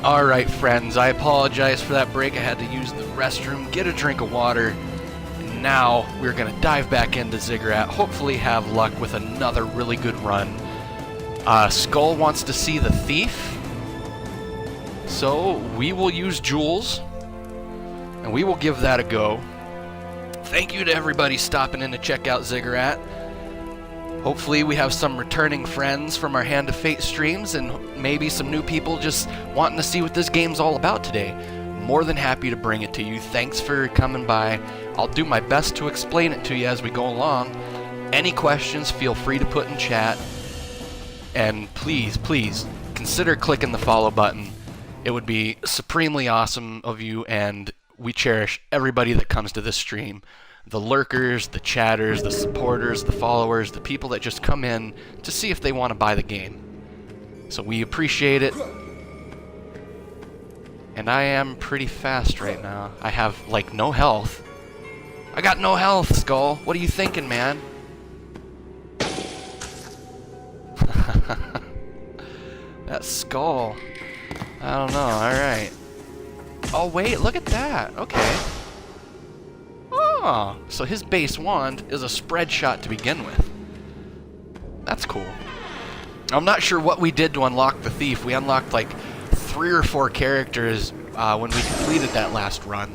Alright friends, I apologize for that break. I had to use the restroom, get a drink of water. And now we're going to dive back into Ziggurat, hopefully have luck with another really good run. Skull wants to see the thief, so we will use Jules, and we will give that a go. Thank you to everybody stopping in to check out Ziggurat. Hopefully we have some returning friends from our Hand of Fate streams and maybe some new people just wanting to see what this game's all about today. More than happy to bring it to you. Thanks for coming by. I'll do my best to explain it to you as we go along. Any questions, feel free to put in chat. And please, please, consider clicking the follow button. It would be supremely awesome of you, and we cherish everybody that comes to this stream. The lurkers, the chatters, the supporters, the followers, the people that just come in to see if they want to buy the game. So we appreciate it. And I am pretty fast right now. I have, like, no health. I got no health, Skull. What are you thinking, man? That Skull. I don't know, alright. Oh, wait, look at that. Okay. Oh, so his base wand is a spread shot to begin with. That's cool. I'm not sure what we did to unlock the thief. We unlocked like 3 or 4 characters when we completed that last run.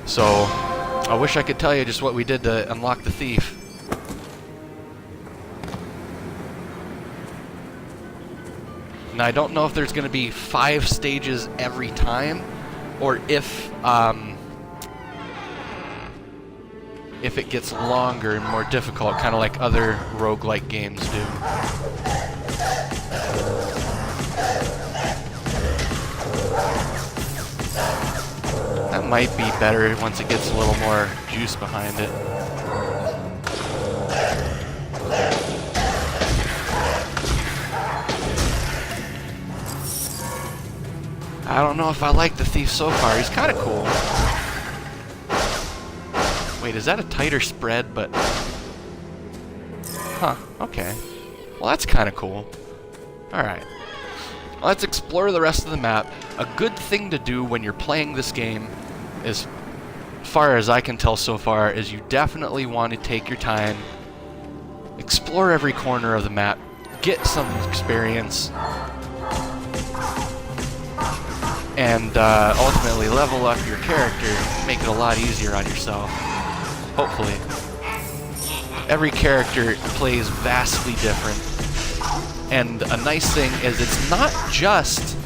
So I wish I could tell you just what we did to unlock the thief. Now I don't know if there's going to be 5 stages every time, or if it gets longer and more difficult, kind of like other roguelike games do. That might be better once it gets a little more juice behind it. I don't know if I like the thief so far. He's kind of cool. Wait, is that a tighter spread, but... Huh, okay. Well, that's kind of cool. Alright. Let's explore the rest of the map. A good thing to do when you're playing this game, as far as I can tell so far, is you definitely want to take your time, explore every corner of the map, get some experience, and ultimately level up your character, make it a lot easier on yourself. Hopefully. Every character plays vastly different. And a nice thing is it's not just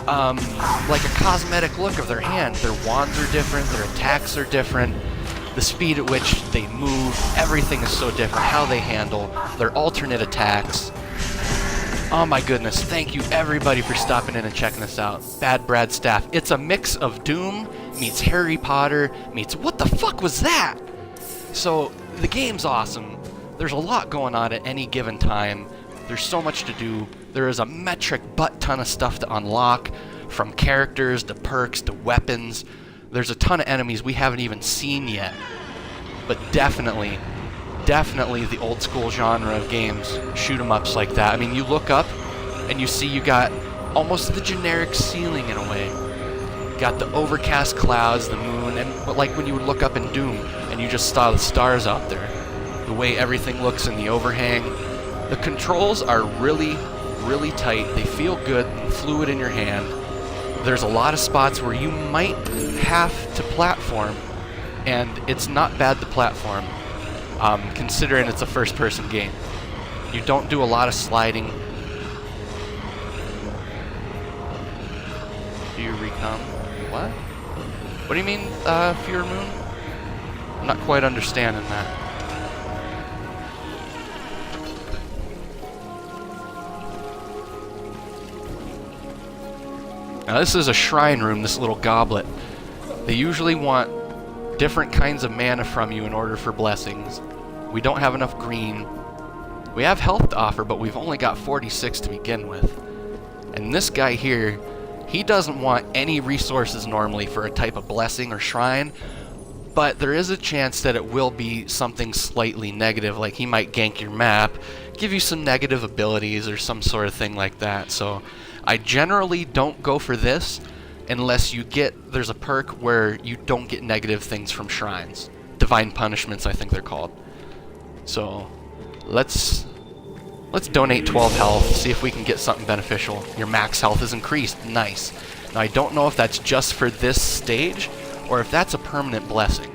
like a cosmetic look of their hand. Their wands are different, their attacks are different, the speed at which they move, everything is so different. How they handle their alternate attacks. Oh my goodness, thank you everybody for stopping in and checking this out. Bad Brad Staff. It's a mix of Doom meets Harry Potter meets... What the fuck was that? So, the game's awesome. There's a lot going on at any given time. There's so much to do. There is a metric butt ton of stuff to unlock, from characters to perks to weapons. There's a ton of enemies we haven't even seen yet. But definitely the old school genre of games, shoot 'em ups like that. I mean, you look up and you see you got almost the generic ceiling in a way. You got the overcast clouds, the moon, and like when you would look up in Doom and you just saw the stars out there. The way everything looks in the overhang. The controls are really, really tight. They feel good and fluid in your hand. There's a lot of spots where you might have to platform, and it's not bad to platform. Considering it's a first-person game. You don't do a lot of sliding. Do you recom? What? What do you mean, Fear Moon? I'm not quite understanding that. Now this is a shrine room, this little goblet. They usually want different kinds of mana from you in order for blessings. We don't have enough green. We have health to offer, but we've only got 46 to begin with. And this guy here, he doesn't want any resources normally for a type of blessing or shrine, but there is a chance that it will be something slightly negative, like he might gank your map, give you some negative abilities or some sort of thing like that. So I generally don't go for this unless there's a perk where you don't get negative things from shrines. Divine punishments, I think they're called. So let's donate 12 health, see if we can get something beneficial. Your max health is increased. Nice. Now I don't know if that's just for this stage or if that's a permanent blessing.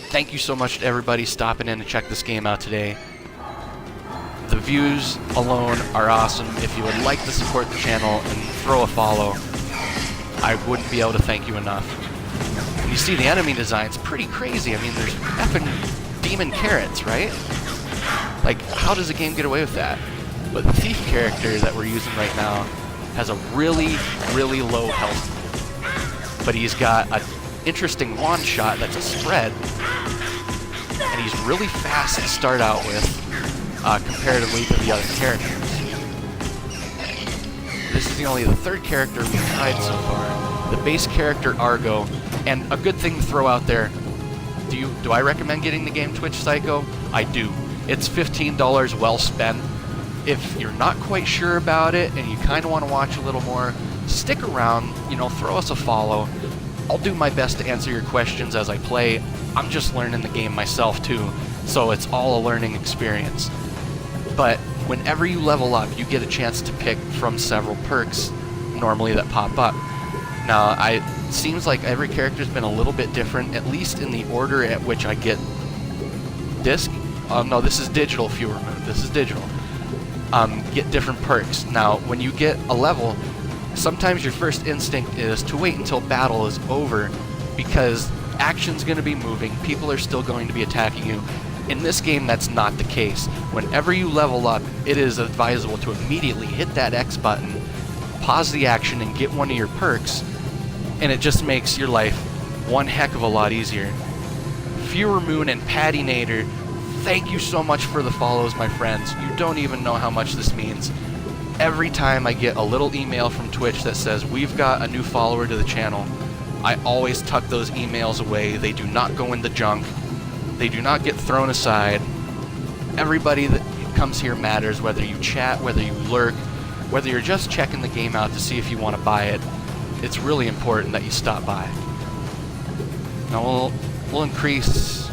Thank you so much to everybody stopping in to check this game out today. The views alone are awesome. If you would like to support the channel and throw a follow, I wouldn't be able to thank you enough. And you see the enemy design's pretty crazy. I mean, there's effing demon carrots, right? Like, how does a game get away with that? But the thief character that we're using right now has a really, really low health. But he's got an interesting wand shot that's a spread. And he's really fast to start out with. Comparatively to the other characters. This is only the third character we've tried so far. The base character Argo, and a good thing to throw out there, do I recommend getting the game Twitch Psycho? I do. It's $15 well spent. If you're not quite sure about it and you kind of want to watch a little more, stick around, throw us a follow. I'll do my best to answer your questions as I play. I'm just learning the game myself too, so it's all a learning experience. But whenever you level up, you get a chance to pick from several perks normally that pop up. Now, it seems like every character's been a little bit different, at least in the order at which I get disc. No, this is digital Fewer Moon. This is digital. Get different perks. Now, when you get a level, sometimes your first instinct is to wait until battle is over because action's going to be moving, people are still going to be attacking you. In this game, that's not the case. Whenever you level up, it is advisable to immediately hit that X button, pause the action, and get one of your perks, and it just makes your life one heck of a lot easier. Fewer Moon and Pattinator, thank you so much for the follows, my friends. You don't even know how much this means. Every time I get a little email from Twitch that says, we've got a new follower to the channel, I always tuck those emails away. They do not go in the junk. They do not get thrown aside. Everybody that comes here matters, whether you chat, whether you lurk, whether you're just checking the game out to see if you want to buy it. It's really important that you stop by. Now we'll increase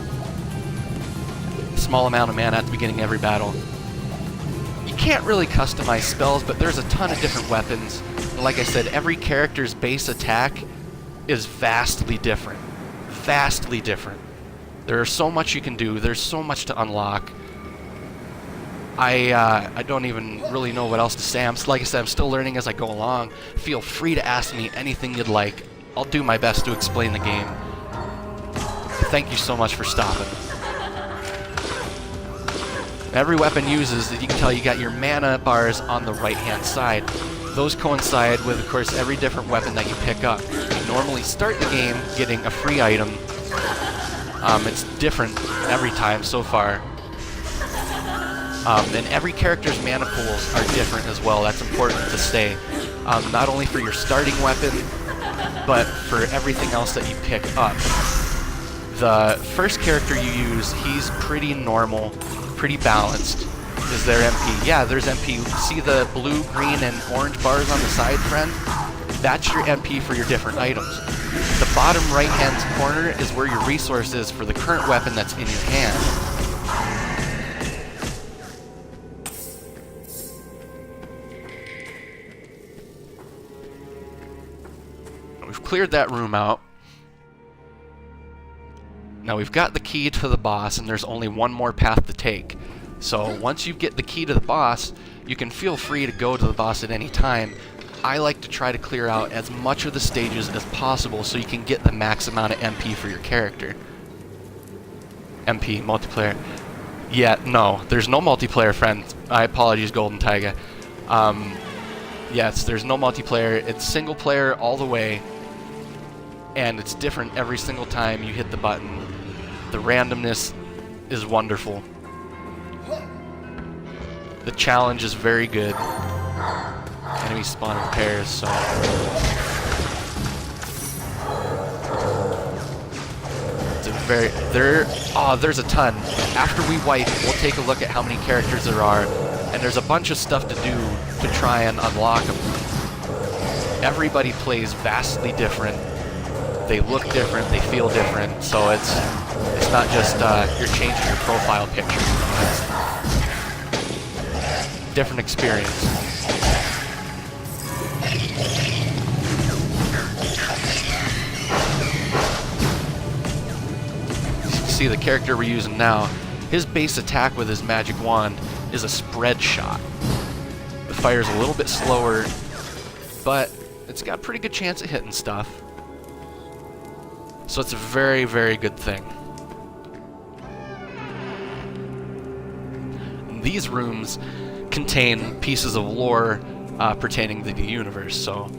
a small amount of mana at the beginning of every battle. You can't really customize spells, but there's a ton of different weapons. And like I said, every character's base attack is vastly different. Vastly different. There's so much you can do. There's so much to unlock. I don't even really know what else to say. Like I said, I'm still learning as I go along. Feel free to ask me anything you'd like. I'll do my best to explain the game. Thank you so much for stopping. Every weapon uses, you can tell you got your mana bars on the right-hand side. Those coincide with, of course, every different weapon that you pick up. You normally start the game getting a free item. It's different every time so far. And every character's mana pools are different as well. That's important to say. Not only for your starting weapon, but for everything else that you pick up. The first character you use, he's pretty normal, pretty balanced. Is there MP? Yeah, there's MP. See the blue, green, and orange bars on the side, friend? That's your MP for your different items. The bottom right-hand corner is where your resource is for the current weapon that's in your hand. We've cleared that room out. Now we've got the key to the boss, and there's only one more path to take. So once you get the key to the boss, you can feel free to go to the boss at any time. I like to try to clear out as much of the stages as possible so you can get the max amount of MP for your character. MP, multiplayer. Yeah, no, there's no multiplayer, friend. I apologize, Golden Taiga. Yes, there's no multiplayer. It's single player all the way, and it's different every single time you hit the button. The randomness is wonderful. The challenge is very good. Enemies spawn in pairs, so... It's a very... there's a ton. After we wipe, we'll take a look at how many characters there are, and there's a bunch of stuff to do to try and unlock them. Everybody plays vastly different. They look different, they feel different, so it's not just you're changing your profile picture. It's different experience. You can see the character we're using now, his base attack with his magic wand is a spread shot. It fires a little bit slower, but it's got a pretty good chance of hitting stuff. So it's a very, very good thing. These rooms contain pieces of lore pertaining to the universe, so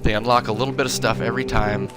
they unlock a little bit of stuff every time.